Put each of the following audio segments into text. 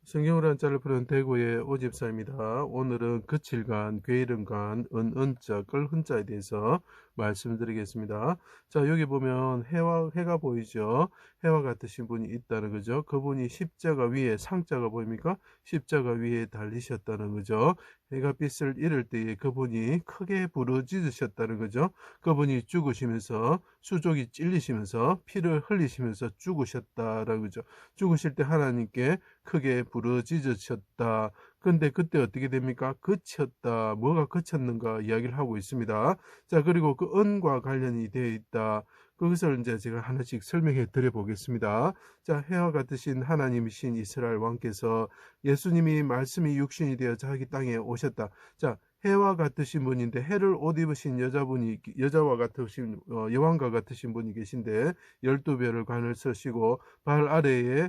성경으로 한자를 푸는 대구의 오집사입니다. 오늘은 그칠간, 괴이름간, 은자, 끌흔자에 대해서 말씀드리겠습니다. 자, 여기 보면 해가 보이죠? 해와 같으신 분이 있다는 거죠. 그분이 십자가 위에, 상자가 보입니까? 십자가 위에 달리셨다는 거죠. 해가 빛을 잃을 때에 그분이 크게 부르짖으셨다는 거죠. 그분이 죽으시면서, 수족이 찔리시면서, 피를 흘리시면서 죽으셨다라는 거죠. 죽으실 때 하나님께 크게 부르짖으셨다. 근데 그때 어떻게 됩니까? 그쳤다. 뭐가 그쳤는가 이야기를 하고 있습니다. 자, 그리고 그 은과 관련이 되어 있다. 그것을 이제 제가 하나씩 설명해 드려 보겠습니다. 자, 해와 같으신 하나님이신 이스라엘 왕께서 예수님이 말씀이 육신이 되어 자기 땅에 오셨다. 자, 해와 같으신 분인데 해를 옷 입으신 여자와 같으신 여왕과 같으신 분이 계신데 12별을 관을 쓰시고 발 아래에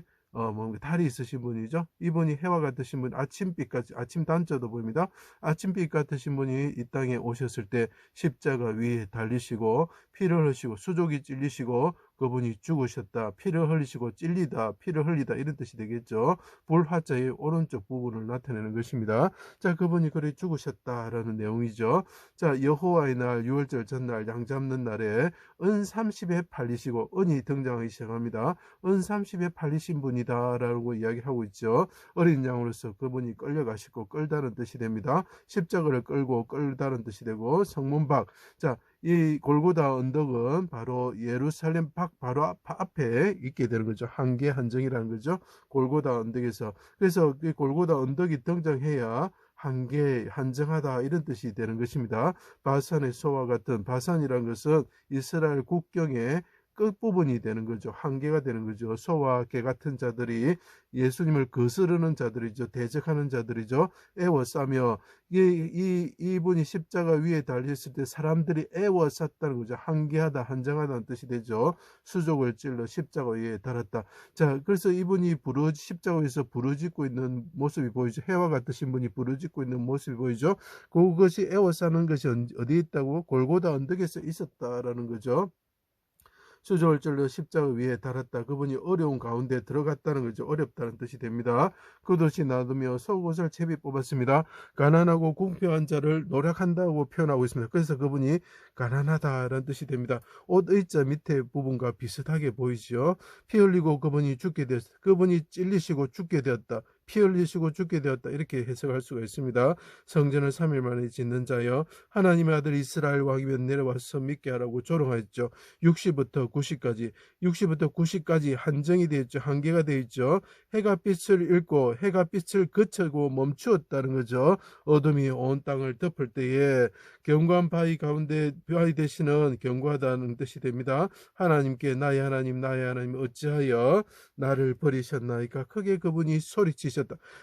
달이 있으신 분이죠. 이분이 해와 같으신 분, 아침빛까지, 아침 단자도 보입니다. 아침빛 같으신 분이 이 땅에 오셨을 때 십자가 위에 달리시고 피를 흘리시고 수족이 찔리시고 그분이 죽으셨다. 피를 흘리시고 찔리다, 피를 흘리다 이런 뜻이 되겠죠. 불화자의 오른쪽 부분을 나타내는 것입니다. 자, 그분이 그래 죽으셨다라는 내용이죠. 자, 여호와의 날, 유월절 전날, 양 잡는 날에 은 30에 팔리시고 은이 등장하기 시작합니다. 은 30에 팔리신 분이다라고 이야기하고 있죠. 어린 양으로서 그분이 끌려가시고 끌다는 뜻이 됩니다. 십자가를 끌고 끌다는 뜻이 되고 성문 밖. 자, 이 골고다 언덕은 바로 예루살렘 밖 바로 앞에 있게 되는 거죠. 한계 한정이라는 거죠. 골고다 언덕에서. 그래서 그 골고다 언덕이 등장해야 한계 한정하다 이런 뜻이 되는 것입니다. 바산의 소와 같은 바산이라는 것은 이스라엘 국경의 끝부분이 되는 거죠. 한계가 되는 거죠. 소와 개 같은 자들이 예수님을 거스르는 자들이죠. 대적하는 자들이죠. 애워싸며 이분이 십자가 위에 달렸을 때 사람들이 애워쌌다는 거죠. 한계하다, 한정하다는 뜻이 되죠. 수족을 찔러 십자가 위에 달았다. 자, 그래서 이분이 십자가 위에서 부르짖고 있는 모습이 보이죠. 해와 같으신 분이 부르짖고 있는 모습이 보이죠. 그것이 애워싸는 것이 어디에 있다고? 골고다 언덕에서 있었다라는 거죠. 수저를 찔러 십자가 위에 달았다. 그분이 어려운 가운데 들어갔다는 거죠. 어렵다는 뜻이 됩니다. 그 돛이 놔두며 속옷을 채비 뽑았습니다. 가난하고 궁핍한 자를 노력한다고 표현하고 있습니다. 그래서 그분이 가난하다라는 뜻이 됩니다. 옷 의자 밑에 부분과 비슷하게 보이죠. 피 흘리고 그분이 죽게 되었다. 그분이 찔리시고 죽게 되었다. 피 흘리시고 죽게 되었다. 이렇게 해석할 수가 있습니다. 성전을 3일 만에 짓는 자여 하나님의 아들 이스라엘 왕이면 내려와서 믿게 하라고 조롱하였죠. 60부터 90까지 60부터 90까지 한정이 되어 있죠. 한계가 되어 있죠. 해가 빛을 잃고 해가 빛을 그치고 멈추었다는 거죠. 어둠이 온 땅을 덮을 때에 견고한 바위 가운데 바위 되시는 견고하다는 뜻이 됩니다. 하나님께 나의 하나님 어찌하여 나를 버리셨나이까 크게 그분이 소리치셨다.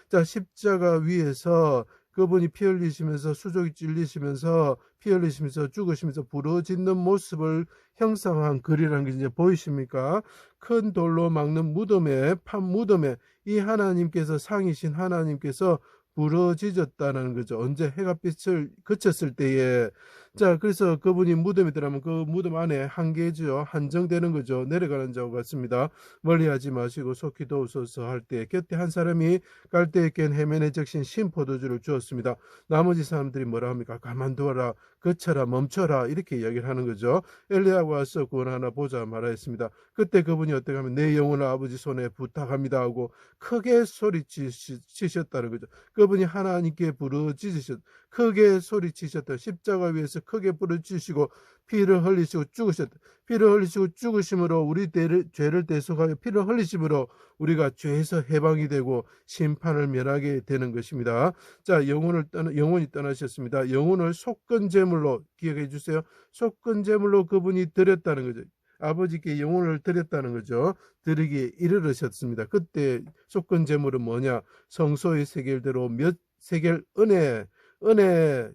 자, 십자가 위에서 그분이 피 흘리시면서 수족이 찔리시면서 피 흘리시면서 죽으시면서 부러지는 모습을 형상한 글이라는 게 이제 보이십니까? 큰 돌로 막는 무덤에 판 무덤에 이 하나님께서 상이신 하나님께서 부러지졌다는 거죠. 언제 해가 빛을 그쳤을 때에. 자, 그래서 그분이 무덤에 들어가면 그 무덤 안에 한계죠. 한정되는 거죠. 내려가는 자와 같습니다. 멀리하지 마시고 속히 도우소서 할 때 곁에 한 사람이 갈대에 깬 해면에 적신 신포도주를 주었습니다. 나머지 사람들이 뭐라 합니까? 가만두어라, 그쳐라, 멈춰라 이렇게 이야기를 하는 거죠. 엘리야가 와서 구원하나 보자 말하였습니다. 그때 그분이 어떻게 하면 내 영혼을 아버지 손에 부탁합니다 하고 크게 소리치셨다는 거죠. 그분이 하나님께 부르짖으셨 크게 소리치셨다. 십자가 위에서 크게 부르짖으시고 피를 흘리시고 죽으셨다. 피를 흘리시고 죽으심으로 우리 죄를 대속하여 피를 흘리심으로 우리가 죄에서 해방이 되고 심판을 면하게 되는 것입니다. 자, 영혼이 떠나셨습니다. 영혼을 속건 제물로 기억해 주세요. 속건 제물로 그분이 드렸다는 거죠. 아버지께 영혼을 드렸다는 거죠. 드리기에 이르르셨습니다. 그때 속건 제물은 뭐냐? 성소의 세겔대로 몇 세겔 은혜.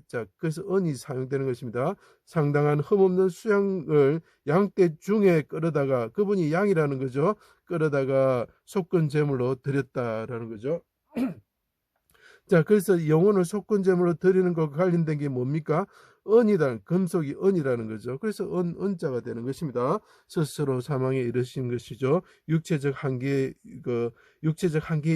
자, 그래서 은이 사용되는 것입니다. 상당한 흠없는 수양을 양떼 중에 끌어다가 그분이 양이라는 거죠. 끌어다가 속건 제물로 드렸다라는 거죠. 자, 그래서 영혼을 속건 제물로 드리는 것과 관련된 게 뭡니까? 은이라는, 금속이 은이라는 거죠. 그래서 은자가 되는 것입니다. 스스로 사망에 이르신 것이죠. 육체적 한계에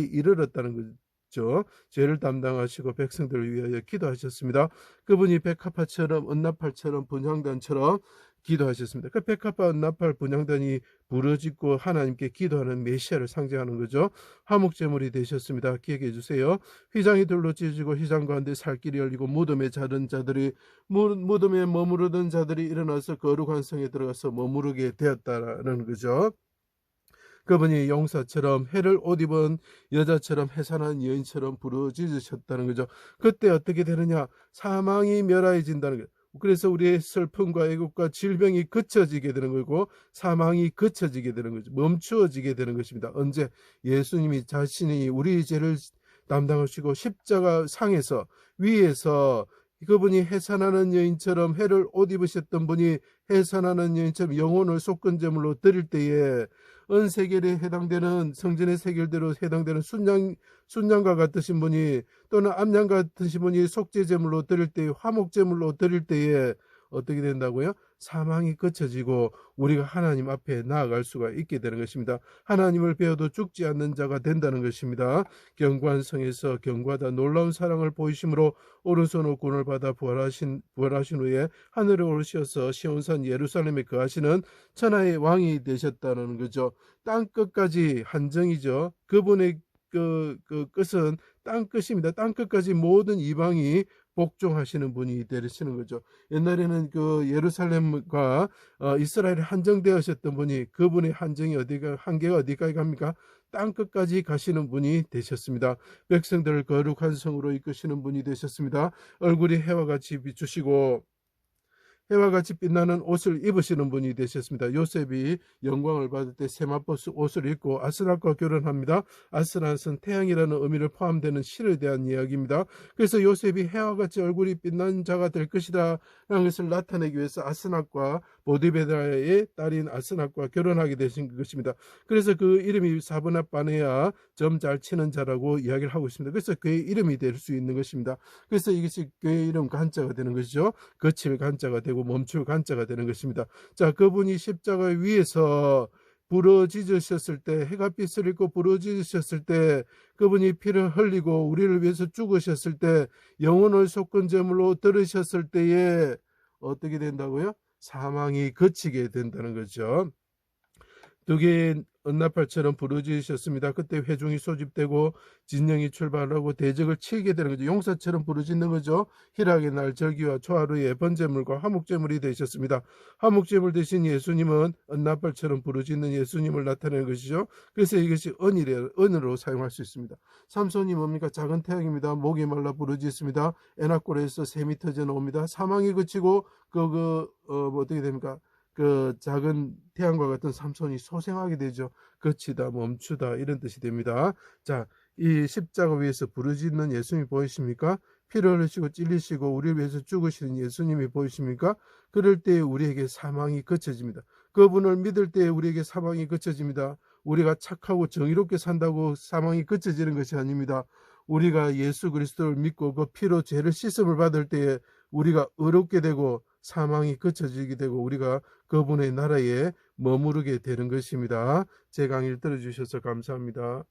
이르렀다는 거죠. 죄를 담당하시고 백성들을 위하여 기도하셨습니다. 그분이 백합화처럼 은나팔처럼 분향단처럼 기도하셨습니다. 그 백합화 은나팔 분향단이 부러지고 하나님께 기도하는 메시아를 상징하는 거죠. 화목제물이 되셨습니다. 기억해 주세요. 휘장이 돌로 찢어지고 휘장 가운데 살길이 열리고 무덤에 머무르던 자들이 일어나서 거룩한 성에 들어가서 머무르게 되었다라는 거죠. 그분이 용사처럼 해를 옷 입은 여자처럼 해산한 여인처럼 부르짖으셨다는 거죠. 그때 어떻게 되느냐? 사망이 멸하여진다는 거예요. 그래서 우리의 슬픔과 애국과 질병이 그쳐지게 되는 거고 사망이 그쳐지게 되는 거죠. 멈추어지게 되는 것입니다. 언제? 예수님이 자신이 우리 죄를 담당하시고 십자가 상에서 위에서 그분이 해산하는 여인처럼 해를 옷 입으셨던 분이 해산하는 여인처럼 영혼을 속건제물로 드릴 때에 은세겔에 해당되는 성전의 세겔대로 해당되는 순양과 같으신 분이 또는 암양 같으신 분이 속죄제물로 드릴 때에 화목제물로 드릴 때에 어떻게 된다고요? 사망이 그쳐지고 우리가 하나님 앞에 나아갈 수가 있게 되는 것입니다. 하나님을 배워도 죽지 않는 자가 된다는 것입니다. 견고한 성에서 견고하다 놀라운 사랑을 보이심으로 오른손으로 구원을 받아 부활하신 후에 하늘에 오르셔서 시온산 예루살렘에 거하시는 천하의 왕이 되셨다는 거죠. 땅 끝까지 한정이죠. 그분의 그 끝은 땅 끝입니다. 땅 끝까지 모든 이방이 복종하시는 분이 되시는 거죠. 옛날에는 그 예루살렘과 이스라엘에 한정되으셨던 분이 그분의 한계가 어디까지 갑니까? 땅 끝까지 가시는 분이 되셨습니다. 백성들을 거룩한 성으로 이끄시는 분이 되셨습니다. 얼굴이 해와 같이 비추시고 해와 같이 빛나는 옷을 입으시는 분이 되셨습니다. 요셉이 영광을 받을 때 세마포 옷을 입고 아스낫과 결혼합니다. 아스낫은 태양이라는 의미를 포함되는 실에 대한 이야기입니다. 그래서 요셉이 해와 같이 얼굴이 빛나는 자가 될 것이다 라는 것을 나타내기 위해서 아스낫과 보디베다의 딸인 아스낫과 결혼하게 되신 것입니다. 그래서 그 이름이 사브낫 바네아 점 잘 치는 자라고 이야기를 하고 있습니다. 그래서 그의 이름이 될 수 있는 것입니다. 그래서 이것이 그의 이름 간자가 되는 것이죠. 거칠 간자가 되고 멈출 간자가 되는 것입니다. 자, 그분이 십자가 위에서 부러지셨을 때, 해가빛을 입고 부러지셨을 때, 그분이 피를 흘리고 우리를 위해서 죽으셨을 때, 영혼을 속건제물로 들으셨을 때에 어떻게 된다고요? 사망이 그치게 된다는 거죠. 두 개의 은나팔처럼 부르짖으셨습니다. 그때 회중이 소집되고 진영이 출발하고 대적을 치게 되는 거죠. 용사처럼 부르짖는 거죠. 희락의 날 절기와 초하루의 번제물과 화목제물이 되셨습니다. 화목제물 대신 예수님은 은나팔처럼 부르짖는 예수님을 나타내는 것이죠. 그래서 이것이 은으로 사용할 수 있습니다. 삼손이 뭡니까? 작은 태양입니다. 목이 말라 부르짖습니다. 에나골에서 샘이 터져 나옵니다. 사망이 그치고 어떻게 됩니까? 그 작은 태양과 같은 삼손이 소생하게 되죠. 그치다, 멈추다 이런 뜻이 됩니다. 자, 이 십자가 위에서 부르짖는 예수님이 보이십니까? 피를 흘리시고 찔리시고 우리를 위해서 죽으시는 예수님이 보이십니까? 그럴 때 우리에게 사망이 그쳐집니다. 그분을 믿을 때 우리에게 사망이 그쳐집니다. 우리가 착하고 정의롭게 산다고 사망이 그쳐지는 것이 아닙니다. 우리가 예수 그리스도를 믿고 그 피로 죄를 씻음을 받을 때에 우리가 의롭게 되고 사망이 그쳐지게 되고 우리가 그분의 나라에 머무르게 되는 것입니다. 제 강의를 들어주셔서 감사합니다.